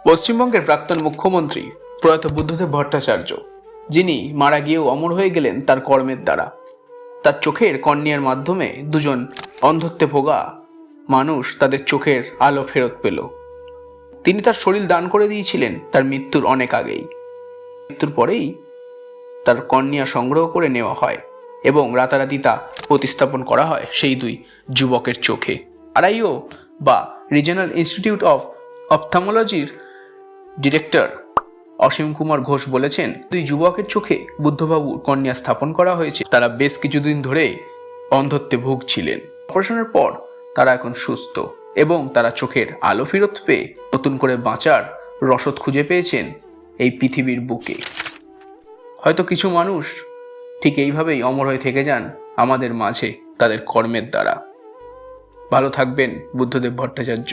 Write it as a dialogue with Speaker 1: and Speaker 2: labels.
Speaker 1: পশ্চিমবঙ্গের প্রাক্তন মুখ্যমন্ত্রী প্রয়াত বুদ্ধদেব ভট্টাচার্য, যিনি মারা গিয়েও অমর হয়ে গেলেন তার কর্মের দ্বারা। তার চোখের কর্নিয়ার মাধ্যমে দুজন অন্ধত্বে ভোগা মানুষ তাদের চোখের আলো ফেরত পেল। তিনি তার শরীর দান করে দিয়েছিলেন তার মৃত্যুর অনেক আগেই। মৃত্যুর পরেই তার কর্নিয়া সংগ্রহ করে নেওয়া হয় এবং রাতারাতি তা প্রতিস্থাপন করা হয় সেই দুই যুবকের চোখে। আরআইও বা regional institute of অপথ্যালমোলজির director Asim Kumar Ghosh বলেছেন, দুই যুবকের চোখে বুদ্ধবাবুর কর্নিয়া স্থাপন করা হয়েছে। তারা বেশ কিছুদিন ধরে অন্ধত্বে ভুগছিলেন। অপারেশনের পর তারা এখন সুস্থ এবং তারা চোখের আলো ফেরত পেয়ে নতুন করে বাঁচার রসদ খুঁজে পেয়েছেন এই পৃথিবীর বুকে। হয়তো কিছু মানুষ ঠিক এইভাবেই অমর হয়ে থেকে যান আমাদের মাঝে তাদের কর্মের দ্বারা। ভালো থাকবেন বুদ্ধদেব ভট্টাচার্য।